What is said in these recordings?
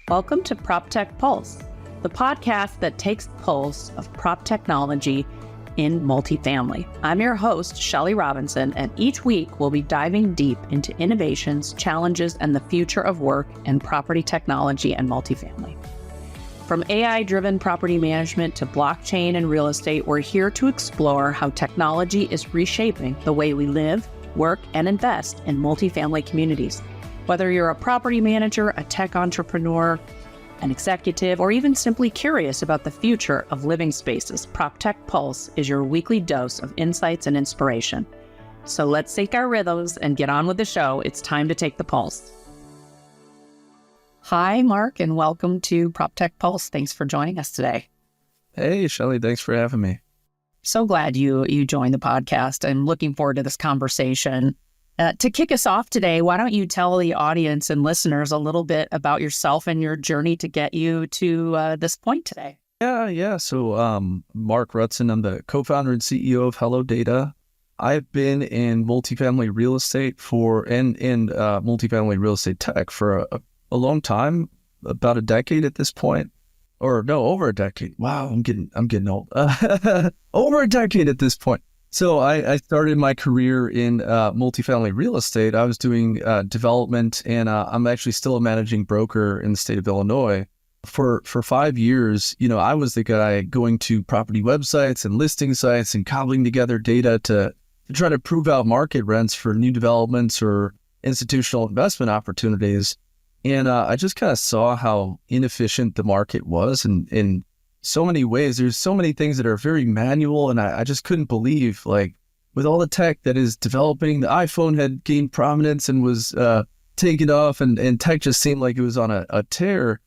Welcome to PropTech Pulse, the podcast that takes the pulse of prop technology in multifamily. I'm your host, Shelly Robinson, and each week we'll be diving deep into innovations, challenges, and the future of work in property technology and multifamily. From AI-driven property management to blockchain and real estate, we're here to explore how technology is reshaping the way we live, work, and invest in multifamily communities. Whether you're a property manager, a tech entrepreneur, an executive, or even simply curious about the future of living spaces, PropTech Pulse is your weekly dose of insights and inspiration. So let's sync our rhythms and get on with the show. It's time to take the pulse. Hi, Marc, and welcome to PropTech Pulse. Thanks for joining us today. Hey, Shelly, thanks for having me. So glad you joined the podcast. I'm looking forward to this conversation. To kick us off today, why don't you tell the audience and listeners a little bit about yourself and your journey to get you to this point today? Yeah. So Marc Rutzen, I'm the co-founder and CEO of HelloData. I've been in multifamily real estate and multifamily real estate tech for a long time, about a decade at this point. Or no, over a decade. Wow, I'm getting old. Over a decade at this point. So I started my career in multifamily real estate. I was doing development, and I'm actually still a managing broker in the state of Illinois. For 5 years, I was the guy going to property websites and listing sites and cobbling together data to try to prove out market rents for new developments or institutional investment opportunities. And I just kind of saw how inefficient the market was in so many ways. There's so many things that are very manual, and I just couldn't believe, like, with all the tech that is developing, the iPhone had gained prominence and was taken off, and tech just seemed like it was on a tear.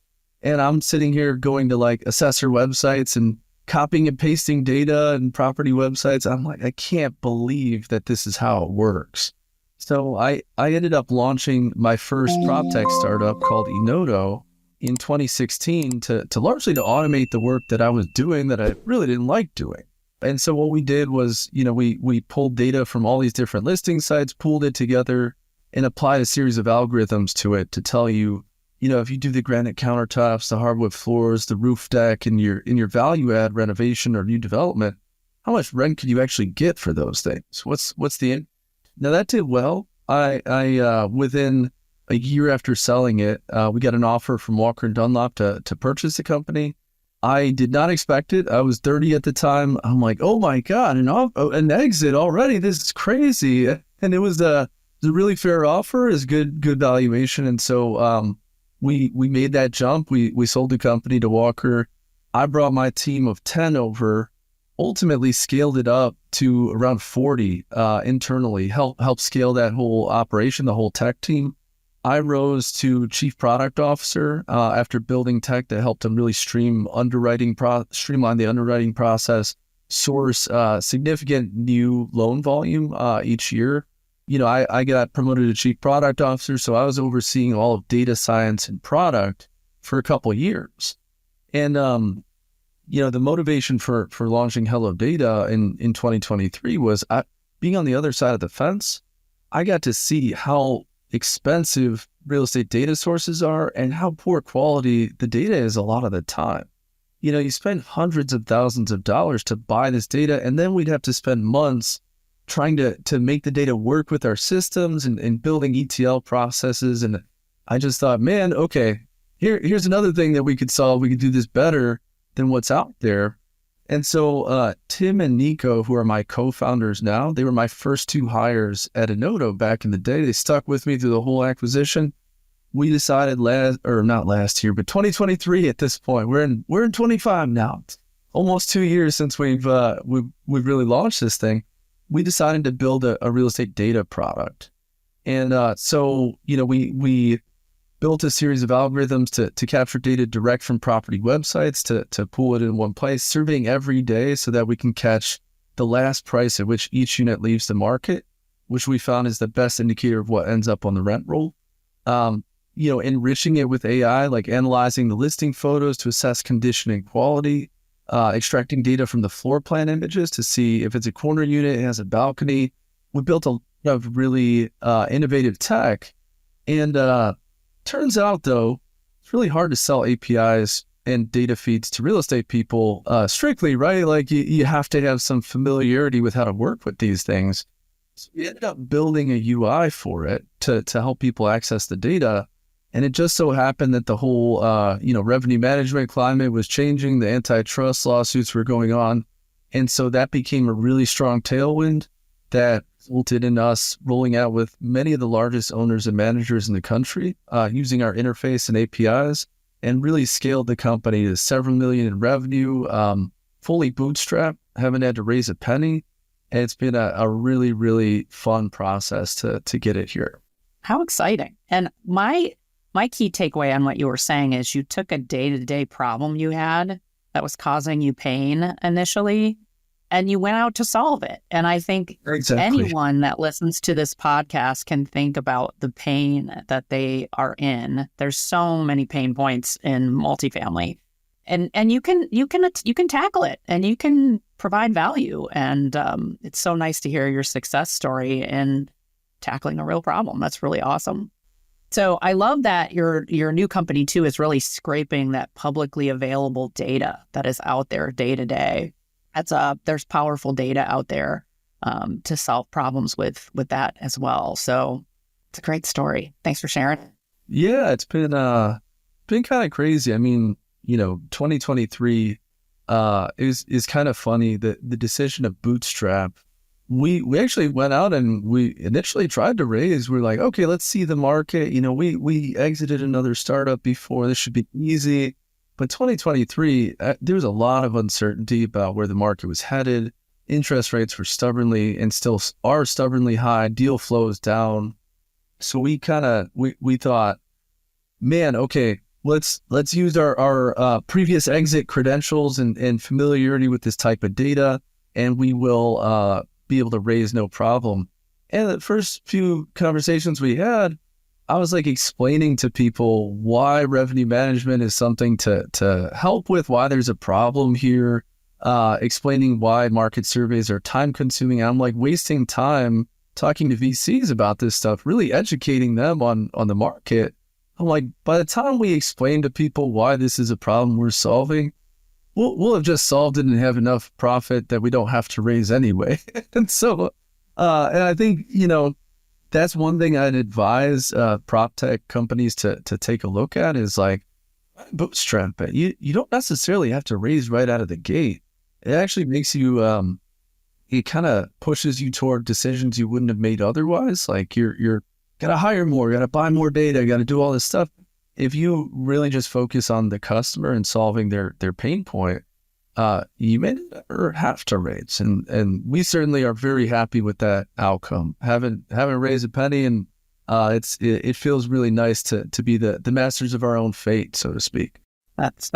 And I'm sitting here going to like assessor websites and copying and pasting data and property websites. I'm like, I can't believe that this is how it works. So I ended up launching my first PropTech startup called Enodo in 2016 to largely to automate the work that I was doing that I really didn't like doing. And so what we did was, we pulled data from all these different listing sites, pooled it together, and applied a series of algorithms to it to tell you, if you do the granite countertops, the hardwood floors, the roof deck in your value add renovation or new development, how much rent can you actually get for those things? Now that did well. I within a year after selling it, we got an offer from Walker & Dunlop to purchase the company. I did not expect it. I was 30 at the time. I'm like, oh my God, an exit already. This is crazy. And it was a really fair offer, is good valuation. And so we made that jump. We sold the company to Walker. I brought my team of 10 over, ultimately scaled it up to around 40 internally, help scale that whole operation, the whole tech team. I rose to chief product officer after building tech that helped them really streamline the underwriting process, source significant new loan volume each year. I got promoted to chief product officer, so I was overseeing all of data science and product for a couple of years. And the motivation for launching HelloData in 2023 was being on the other side of the fence. I got to see how expensive real estate data sources are and how poor quality the data is a lot of the time. You spend hundreds of thousands of dollars to buy this data, and then we'd have to spend months trying to make the data work with our systems and building ETL processes. And I just thought, man, okay, here's another thing that we could solve. We could do this better than what's out there. And so Tim and Nico, who are my co-founders now, they were my first two hires at Enodo back in the day. They stuck with me through the whole acquisition. We decided not last year, but 2023 at this point. We're in 25 now. It's almost 2 years since we've really launched this thing. We decided to build a real estate data product. And so we built a series of algorithms to capture data direct from property websites to pool it in one place, surveying every day so that we can catch the last price at which each unit leaves the market, which we found is the best indicator of what ends up on the rent roll. Enriching it with AI, like analyzing the listing photos to assess condition and quality, extracting data from the floor plan images to see if it's a corner unit, it has a balcony. We built a lot of really innovative tech. And turns out, though, it's really hard to sell APIs and data feeds to real estate people strictly, right? Like you have to have some familiarity with how to work with these things. So we ended up building a UI for it to help people access the data. And it just so happened that the whole, revenue management climate was changing. The antitrust lawsuits were going on. And so that became a really strong tailwind that resulted in us rolling out with many of the largest owners and managers in the country, using our interface and APIs, and really scaled the company to several million in revenue, fully bootstrapped, haven't had to raise a penny. And it's been a really, really fun process to get it here. How exciting. And my key takeaway on what you were saying is you took a day-to-day problem you had that was causing you pain initially, and you went out to solve it. And I think anyone that listens to this podcast can think about the pain that they are in. There's so many pain points in multifamily, and you can tackle it, and you can provide value. And it's so nice to hear your success story in tackling a real problem. That's really awesome. So I love that your new company too is really scraping that publicly available data that is out there day to day. There's powerful data out there to solve problems with that as well. So it's a great story. Thanks for sharing. Yeah, it's been kind of crazy. I mean, 2023 is kind of funny. The decision to bootstrap. We actually went out and we initially tried to raise. We're like, okay, let's see the market. We exited another startup before. This should be easy. But 2023, there was a lot of uncertainty about where the market was headed. Interest rates were stubbornly and still are stubbornly high. Deal flow is down. So we thought, man, okay, let's use our previous exit credentials and familiarity with this type of data, and we will be able to raise no problem. And the first few conversations we had, I was like explaining to people why revenue management is something to help with, why there's a problem here, explaining why market surveys are time consuming. I'm like wasting time talking to VCs about this stuff, really educating them on the market. I'm like, by the time we explain to people why this is a problem we're solving, we'll have just solved it and have enough profit that we don't have to raise anyway. And so, and I think, that's one thing I'd advise PropTech companies to take a look at is like, bootstrap it. You don't necessarily have to raise right out of the gate. It actually makes you, it kind of pushes you toward decisions you wouldn't have made otherwise. Like you're got to hire more, got to buy more data, got to do all this stuff. If you really just focus on the customer and solving their pain point, you may never have to raise. And we certainly are very happy with that outcome. Haven't raised a penny, and it feels really nice to be the masters of our own fate, so to speak. That's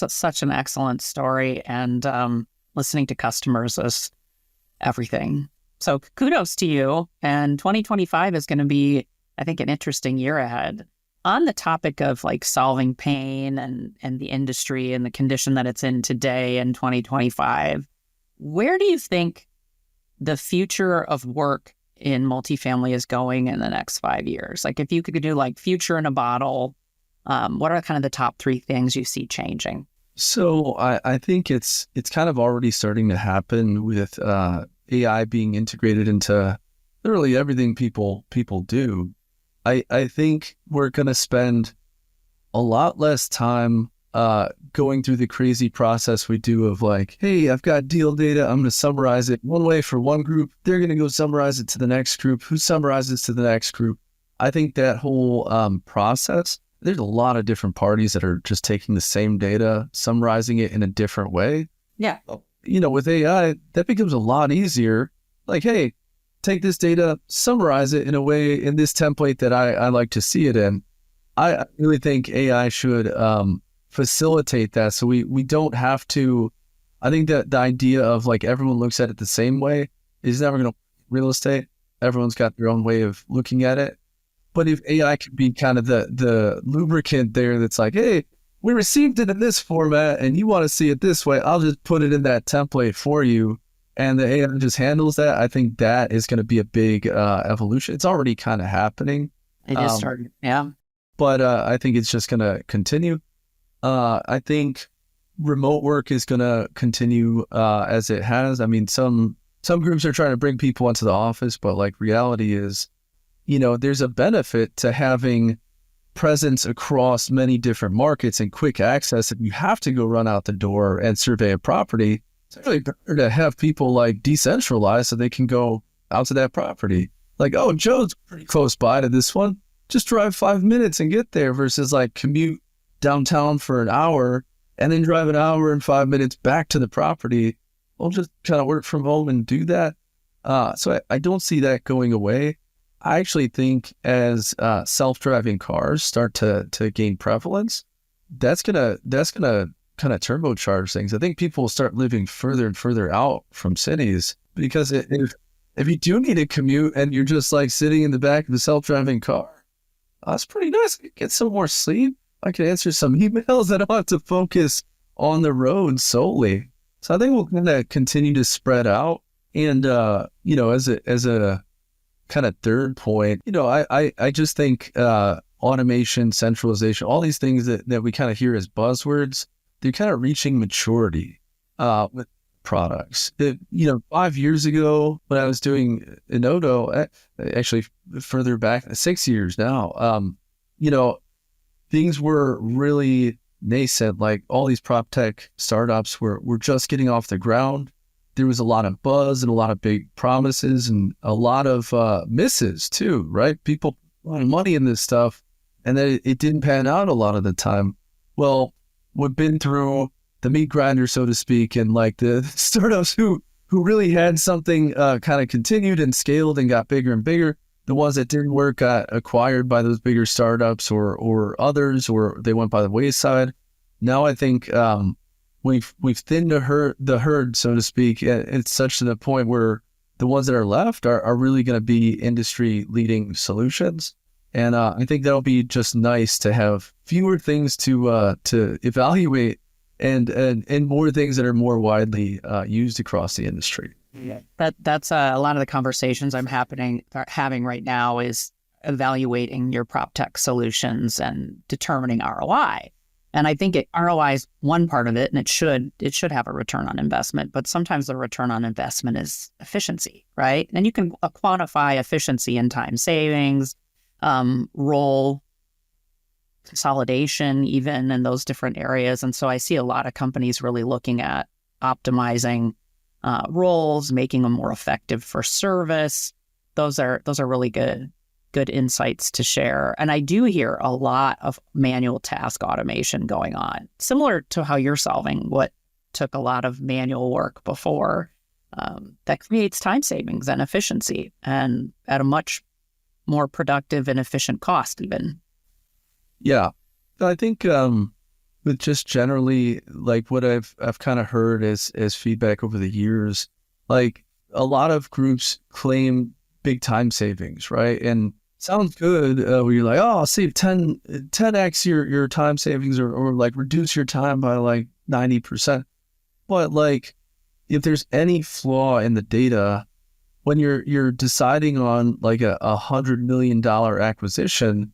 such an excellent story, and listening to customers is everything. So kudos to you. And 2025 is going to be, I think, an interesting year ahead. On the topic of like solving pain and the industry and the condition that it's in today in 2025, where do you think the future of work in multifamily is going in the next 5 years? Like if you could do like future in a bottle, what are kind of the top 3 things you see changing? So I think it's kind of already starting to happen with AI being integrated into literally everything people do. I think we're going to spend a lot less time going through the crazy process we do of like, hey, I've got deal data. I'm going to summarize it one way for one group. They're going to go summarize it to the next group, who summarizes to the next group. I think that whole process, there's a lot of different parties that are just taking the same data, summarizing it in a different way. Yeah. With AI, that becomes a lot easier. Like, hey, take this data, summarize it in a way in this template that I like to see it in. I really think AI should facilitate that, so we don't have to. I think that the idea of like everyone looks at it the same way is never going to real estate. Everyone's got their own way of looking at it. But if AI could be kind of the lubricant there that's like, hey, we received it in this format and you want to see it this way, I'll just put it in that template for you. And the AI just handles that. I think that is going to be a big evolution. It's already kind of happening. It is starting. Yeah. but I think it's just going to continue. I think remote work is going to continue as it has. I mean, some groups are trying to bring people into the office, but like reality is, there's a benefit to having presence across many different markets and quick access. If you have to go run out the door and survey a property, it's really better to have people like decentralized so they can go out to that property. Like, oh, Joe's pretty close by to this one. Just drive 5 minutes and get there versus like commute downtown for an hour and then drive an hour and 5 minutes back to the property. I'll just kind of work from home and do that. So I don't see that going away. I actually think as self-driving cars start to gain prevalence, that's gonna kind of turbocharge things. I think people will start living further and further out from cities because if you do need a commute and you're just like sitting in the back of a self-driving car, that's pretty nice. Get some more sleep. I can answer some emails. I don't have to focus on the road solely. So I think we'll kind of continue to spread out. And as a kind of third point, I just think automation, centralization, all these things that we kind of hear as buzzwords, they're kind of reaching maturity with products. 5 years ago when I was doing Inodo, actually further back, 6 years now, things were really nascent. Like all these prop tech startups were just getting off the ground. There was a lot of buzz and a lot of big promises and a lot of misses too, right? People put a lot of money in this stuff and then it didn't pan out a lot of the time. Well, we've been through the meat grinder, so to speak, and like the startups who really had something kind of continued and scaled and got bigger and bigger. The ones that didn't work got acquired by those bigger startups or others, or they went by the wayside. Now I think we've thinned the herd, so to speak. It's such to the point where the ones that are left are really going to be industry leading solutions. And I think that'll be just nice to have fewer things to evaluate and more things that are more widely used across the industry. Yeah. That's a lot of the conversations I'm having right now is evaluating your PropTech solutions and determining ROI. And I think ROI is one part of it, and it should have a return on investment. But sometimes the return on investment is efficiency, right? And you can quantify efficiency in time savings, role consolidation, even in those different areas. And so I see a lot of companies really looking at optimizing roles, making them more effective for service. Those are really good insights to share. And I do hear a lot of manual task automation going on, similar to how you're solving what took a lot of manual work before. That creates time savings and efficiency and at a much more productive and efficient cost even. Yeah. I think with just generally like what I've kind of heard as feedback over the years, like a lot of groups claim big time savings, right? And sounds good where you're like, oh, I'll save 10x your time savings or like reduce your time by like 90%. But like if there's any flaw in the data, when you're deciding on like a $100 million acquisition,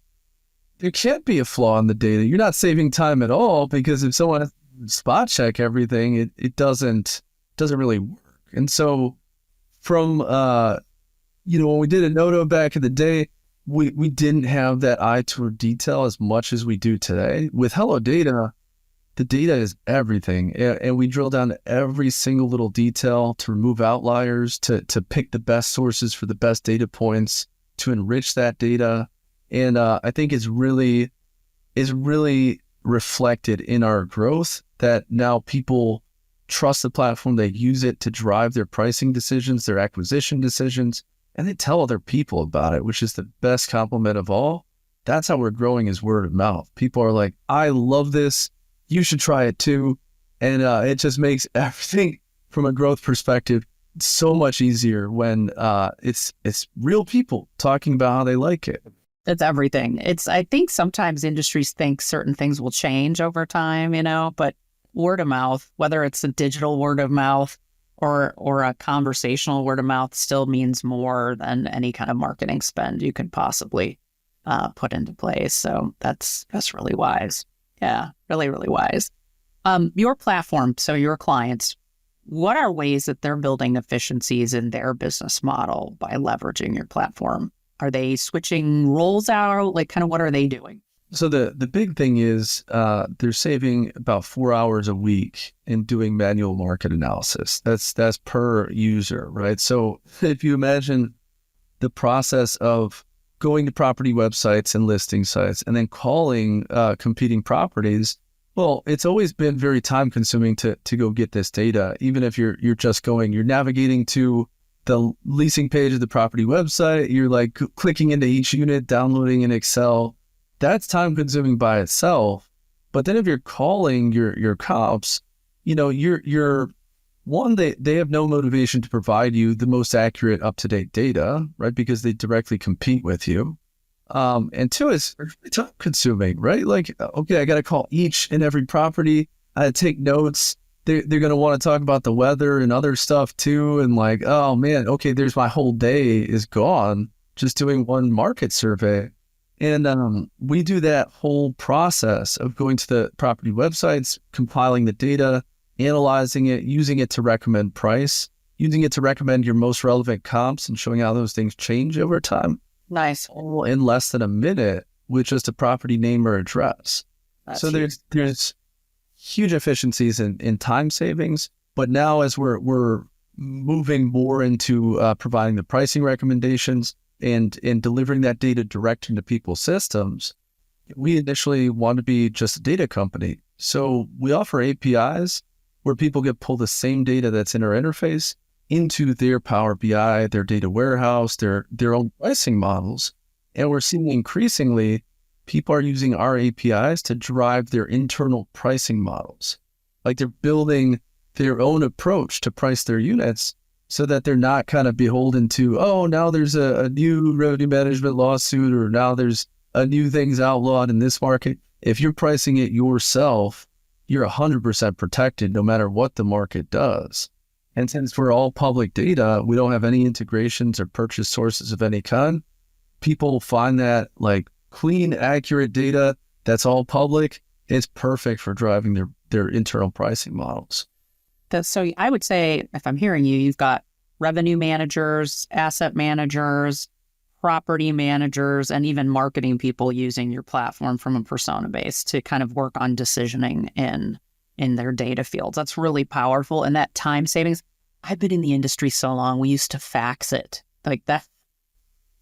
there can't be a flaw in the data. You're not saving time at all because if someone has to spot check everything, it doesn't really work. And so from when we did Inodo back in the day, we didn't have that eye toward detail as much as we do today. With HelloData, the data is everything. And we drill down to every single little detail to remove outliers, to pick the best sources for the best data points, to enrich that data. And I think it's really reflected in our growth that now people trust the platform. They use it to drive their pricing decisions, their acquisition decisions, and they tell other people about it, which is the best compliment of all. That's how we're growing, is word of mouth. People are like, I love this. You should try it too. And it just makes everything from a growth perspective so much easier when it's real people talking about how they like it. It's everything. I think sometimes industries think certain things will change over time, but word of mouth, whether it's a digital word of mouth or a conversational word of mouth, still means more than any kind of marketing spend you can possibly put into place. So that's really wise. Yeah, really, really wise. Your platform, so your clients, what are ways that they're building efficiencies in their business model by leveraging your platform? Are they switching roles out? Like, kind of what are they doing? So the big thing is they're saving about 4 hours a week in doing manual market analysis. That's per user, right? So if you imagine the process of going to property websites and listing sites and then calling competing properties, well, it's always been very time consuming to go get this data. Even if you're navigating to the leasing page of the property website, you're like clicking into each unit, downloading in Excel. That's time consuming by itself. But then if you're calling your comps, you're one, they have no motivation to provide you the most accurate, up-to-date data, right? Because they directly compete with you. And two, it's time consuming, right? Like, okay, I got to call each and every property. I take notes. They're going to want to talk about the weather and other stuff too. And like, oh man, okay, there's my whole day is gone just doing one market survey. And we do that whole process of going to the property websites, compiling the data, analyzing it, using it to recommend price, using it to recommend your most relevant comps and showing how those things change over time. Nice. All in less than a minute with just a property name or address. That's so there's huge efficiencies in time savings. But now as we're moving more into providing the pricing recommendations and delivering that data direct into people's systems, we initially want to be just a data company. So we offer APIs where people get pull the same data that's in our interface into their Power BI, their data warehouse, their own pricing models. And we're seeing increasingly people are using our APIs to drive their internal pricing models. Like they're building their own approach to price their units so that they're not kind of beholden to, oh, now there's a new revenue management lawsuit, or now there's a new thing's outlawed in this market. If you're pricing it yourself, you're 100% protected no matter what the market does. And since we're all public data, we don't have any integrations or purchase sources of any kind. People find that like clean, accurate data that's all public, it's perfect for driving their internal pricing models. So I would say, if I'm hearing you, you've got revenue managers, asset managers, property managers, and even marketing people using your platform from a persona base to kind of work on decisioning in their data fields. That's really powerful. And that time savings, I've been in the industry so long, we used to fax it like that.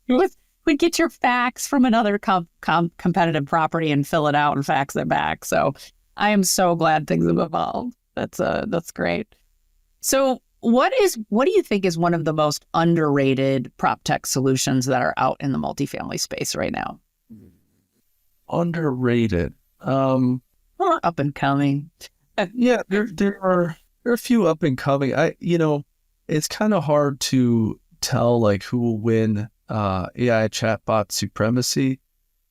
We'd get your fax from another competitive property and fill it out and fax it back. So I am so glad things have evolved. That's great. So what do you think is one of the most underrated PropTech solutions that are out in the multifamily space right now? Underrated. Up and coming. Yeah, there are a few up and coming. It's kind of hard to tell like who will win AI chatbot supremacy.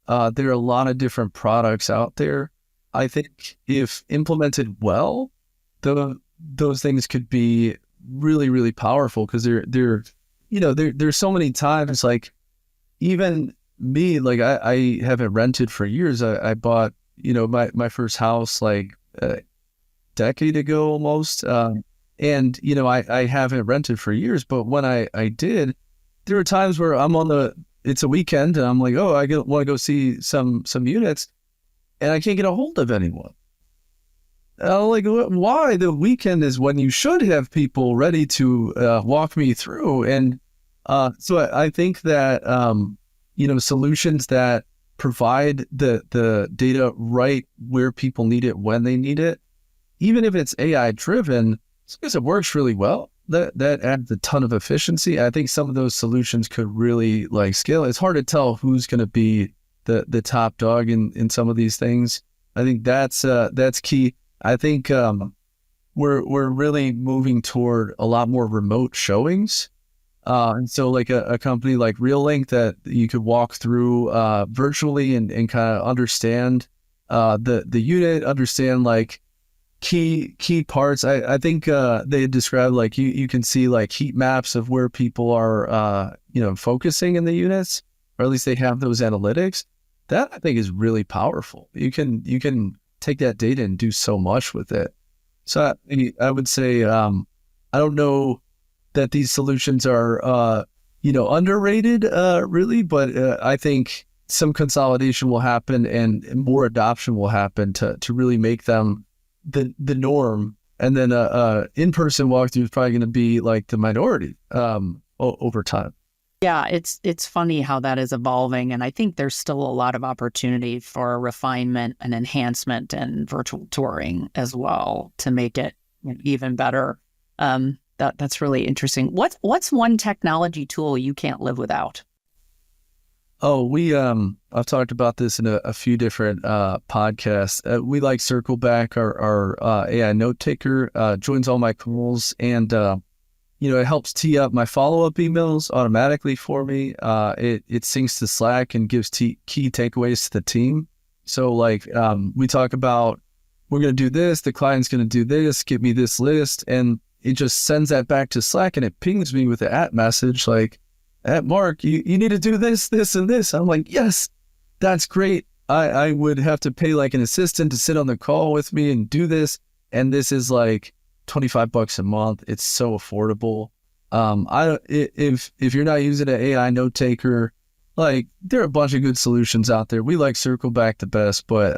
There are a lot of different products out there. I think if implemented well, those things could be really, really powerful because there's so many times like even me, like I haven't rented for years. I bought, my first house like a decade ago almost. And I haven't rented for years, but when I did, there were times where it's a weekend and I'm like, oh, I want to go see some units and I can't get a hold of anyone. Like, why? The weekend is when you should have people ready to walk me through. And so I think that, solutions that provide the data right where people need it, when they need it, even if it's AI driven, because it works really well, that adds a ton of efficiency. I think some of those solutions could really like scale. It's hard to tell who's going to be the top dog in some of these things. I think that's key. I think we're really moving toward a lot more remote showings. And so like a company like RealLink that you could walk through virtually and kind of understand the unit, understand like key parts. I think they described like you can see like heat maps of where people are focusing in the units. or at least they have those analytics. That I think is really powerful. You can take that data and do so much with it. So I would say I don't know that these solutions are underrated really, but I think some consolidation will happen and more adoption will happen to really make them the norm. And then in-person walkthrough is probably going to be like the minority over time. Yeah, it's funny how that is evolving, and I think there's still a lot of opportunity for refinement and enhancement and virtual touring as well to make it even better. That's really interesting. What's one technology tool you can't live without? Oh, I've talked about this in a few different podcasts. We like Circleback, our AI note taker, joins all my calls, and it helps tee up my follow-up emails automatically for me. It syncs to Slack and gives key takeaways to the team. So we talk about, we're going to do this, the client's going to do this, give me this list, and it just sends that back to Slack and it pings me with the message like, Mark, you need to do this, this, and this. I'm like, yes, that's great. I would have to pay like an assistant to sit on the call with me and do this. And this is like $25 a month. It's so affordable. If you're not using an AI note taker, like there are a bunch of good solutions out there. We like Circleback the best, but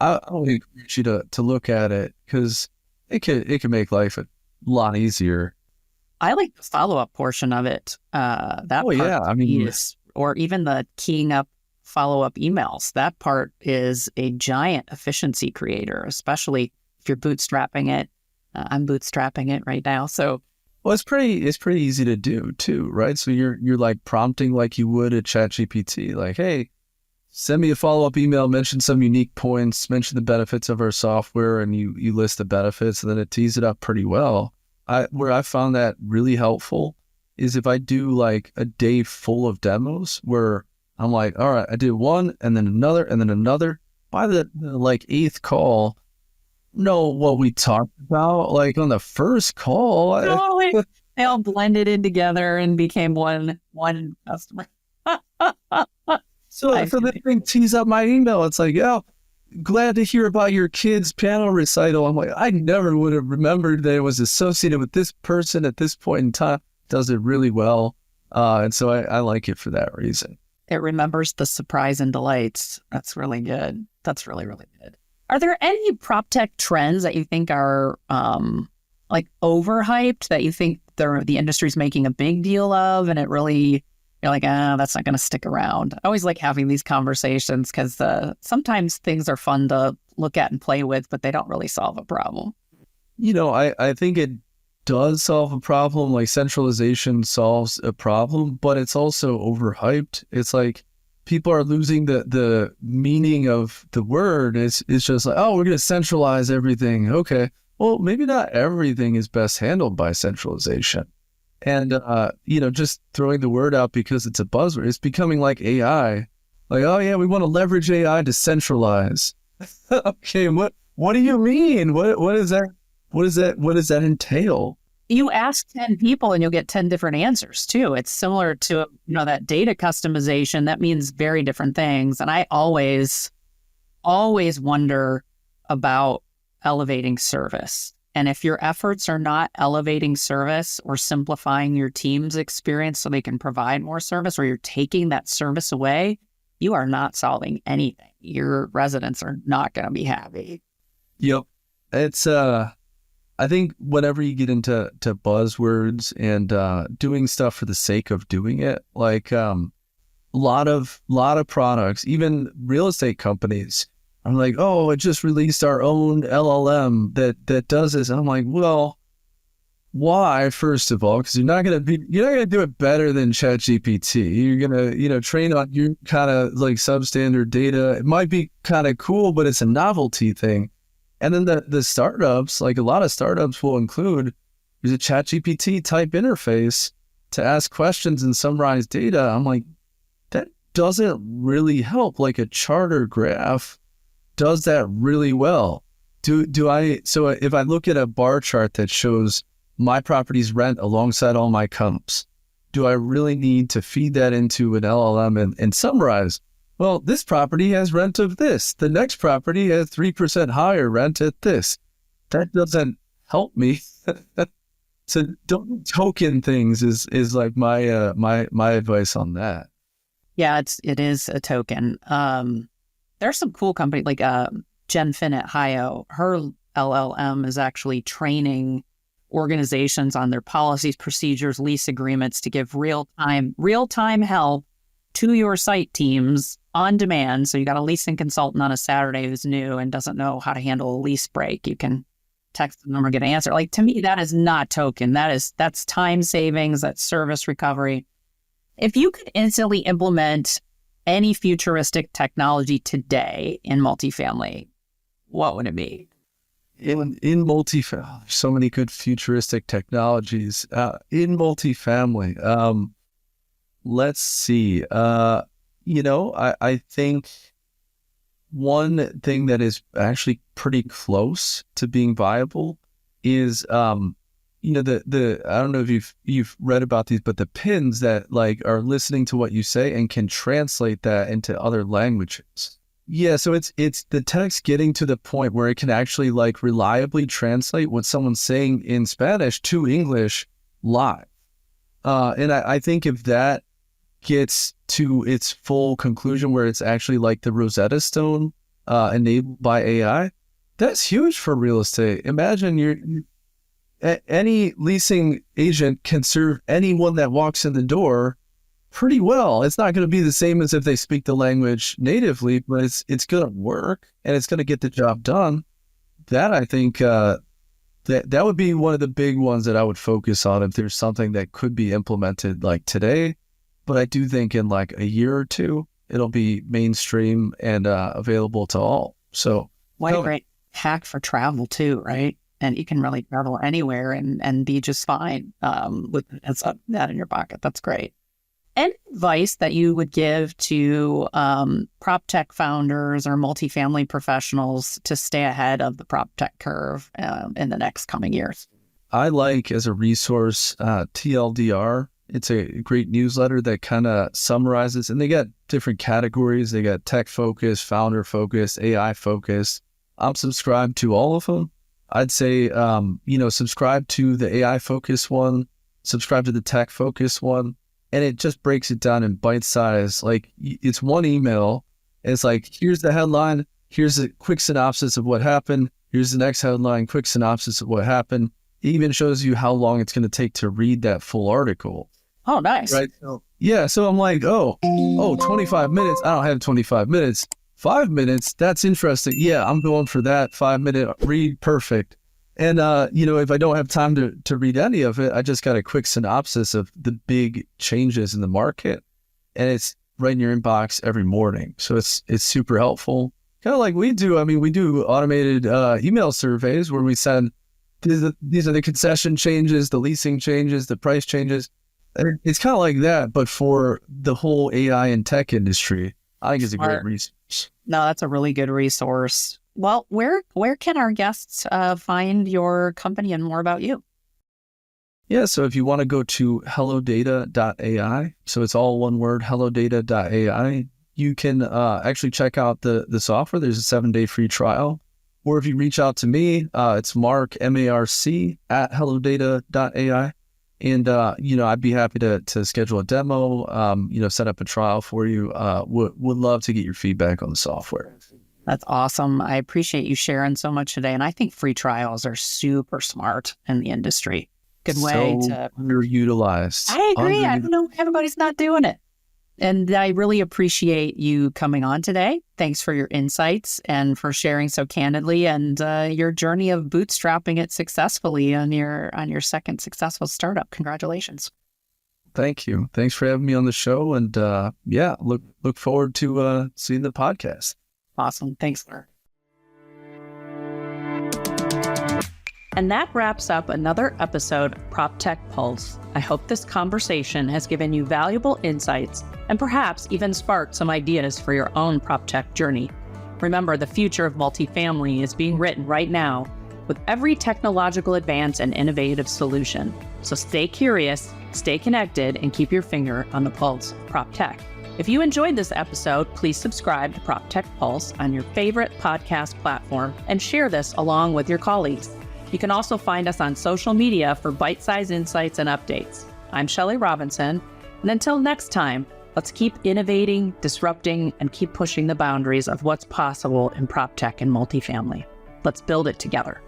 I would encourage you to look at it because it can make life a lot easier. I like the follow-up portion of it. Or even the keying up follow-up emails. That part is a giant efficiency creator, especially if you're bootstrapping it. I'm bootstrapping it right now. So, well, it's pretty easy to do too, right? So you're like prompting like you would at ChatGPT, like, hey, send me a follow-up email, mention some unique points, mention the benefits of our software, and you list the benefits, and then it tees it up pretty well. Where I found that really helpful is if I do like a day full of demos where I'm like, all right, I did one and then another and then another. By the like 8th call, know what we talked about like on the first call. They all blended in together and became one customer. So the thing tees up my email. It's like, glad to hear about your kid's piano recital. I'm like, I never would have remembered that it was associated with this person at this point in time. Does it really well. And so I like it for that reason. It remembers the surprise and delights. That's really good. That's really, really good. Are there any PropTech trends that you think are like overhyped, that you think the industry's making a big deal of, and it really, you're like, that's not going to stick around? I always like having these conversations because sometimes things are fun to look at and play with, but they don't really solve a problem. I think it does solve a problem. Like centralization solves a problem, but it's also overhyped. It's like people are losing the meaning of the word. It's just like, we're going to centralize everything. Okay. Well, maybe not everything is best handled by centralization. And, just throwing the word out because it's a buzzword, it's becoming like AI. Like, oh yeah, we want to leverage AI to centralize. Okay. What do you mean? What is that? What does that entail? You ask 10 people and you'll get 10 different answers too. It's similar to, that data customization. That means very different things. And I always wonder about elevating service. And if your efforts are not elevating service or simplifying your team's experience so they can provide more service, or you're taking that service away, you are not solving anything. Your residents are not going to be happy. Yep. It's, I think whenever you get into buzzwords and doing stuff for the sake of doing it, like a lot of products, even real estate companies, I'm like, it just released our own LLM that does this. And I'm like, well, why? First of all, because you're not gonna do it better than ChatGPT. You're gonna train on your kind of like substandard data. It might be kind of cool, but it's a novelty thing. And then the startups, like a lot of startups will include, there's a ChatGPT type interface to ask questions and summarize data. I'm like, that doesn't really help. Like a charter graph does that really well. So if I look at a bar chart that shows my property's rent alongside all my comps, do I really need to feed that into an LLM and summarize? Well, this property has rent of this. The next property has 3% higher rent at this. That doesn't help me. So don't token things is like my my advice on that. Yeah, it is a token. There's some cool company like Jen Finn at Hio. Her LLM is actually training organizations on their policies, procedures, lease agreements to give real time help to your site teams on demand. So you got a leasing consultant on a Saturday who's new and doesn't know how to handle a lease break. You can text the number, get an answer. Like, to me, that is not token. That's time savings, that's service recovery. If you could instantly implement any futuristic technology today in multifamily, what would it be? In multifamily, so many good futuristic technologies. In multifamily, let's see. I think one thing that is actually pretty close to being viable is, the I don't know if you've read about these, but the pins that like are listening to what you say and can translate that into other languages. Yeah, so it's the text getting to the point where it can actually like reliably translate what someone's saying in Spanish to English live. And I think if that gets to its full conclusion where it's actually like the Rosetta Stone enabled by AI, that's huge for real estate. Imagine any leasing agent can serve anyone that walks in the door pretty well. It's not going to be the same as if they speak the language natively, but it's going to work and it's going to get the job done. That I think that would be one of the big ones that I would focus on if there's something that could be implemented like today. But I do think in like a year or two, it'll be mainstream and available to all. So what a great hack for travel too, right? And you can really travel anywhere and be just fine with that in your pocket. That's great. Any advice that you would give to PropTech founders or multifamily professionals to stay ahead of the PropTech curve in the next coming years? I like, as a resource, TLDR. It's a great newsletter that kind of summarizes, and they got different categories. They got tech focused, founder focused, AI focused. I'm subscribed to all of them. I'd say, subscribe to the AI focused one, subscribe to the tech focused one. And it just breaks it down in bite size. Like, it's one email. It's like, here's the headline. Here's a quick synopsis of what happened. Here's the next headline, quick synopsis of what happened. It even shows you how long it's going to take to read that full article. Oh, nice. Right. Yeah. So I'm like, 25 minutes. I don't have 25 minutes. 5 minutes. That's interesting. Yeah, I'm going for that 5-minute read. Perfect. And, if I don't have time to read any of it, I just got a quick synopsis of the big changes in the market, and it's right in your inbox every morning. So it's super helpful. Kind of like we do. I mean, we do automated email surveys where we send, these are the concession changes, the leasing changes, the price changes. And it's kind of like that, but for the whole AI and tech industry. I think it's a great resource. No, that's a really good resource. Well, where can our guests find your company and more about you? Yeah, so if you want to go to HelloData.ai, so it's all one word, HelloData.ai, you can actually check out the software. There's a 7-day free trial. Or if you reach out to me, it's Marc, M-A-R-C, at HelloData.ai. And, I'd be happy to schedule a demo, set up a trial for you. Would love to get your feedback on the software. That's awesome. I appreciate you sharing so much today. And I think free trials are super smart in the industry. Good way to underutilized. I agree. I don't know. Everybody's not doing it. And I really appreciate you coming on today. Thanks for your insights and for sharing so candidly, and your journey of bootstrapping it successfully on your second successful startup. Congratulations. Thank you. Thanks for having me on the show. And look forward to seeing the podcast. Awesome. Thanks, Marc. And that wraps up another episode of PropTech Pulse. I hope this conversation has given you valuable insights and perhaps even sparked some ideas for your own PropTech journey. Remember, the future of multifamily is being written right now with every technological advance and innovative solution. So stay curious, Stay connected and keep your finger on the pulse of PropTech. If you enjoyed this episode, please subscribe to PropTech Pulse on your favorite podcast platform and share this along with your colleagues. You can also find us on social media for bite-sized insights and updates. I'm Shelly Robinson, and until next time, let's keep innovating, disrupting, and keep pushing the boundaries of what's possible in PropTech and multifamily. Let's build it together.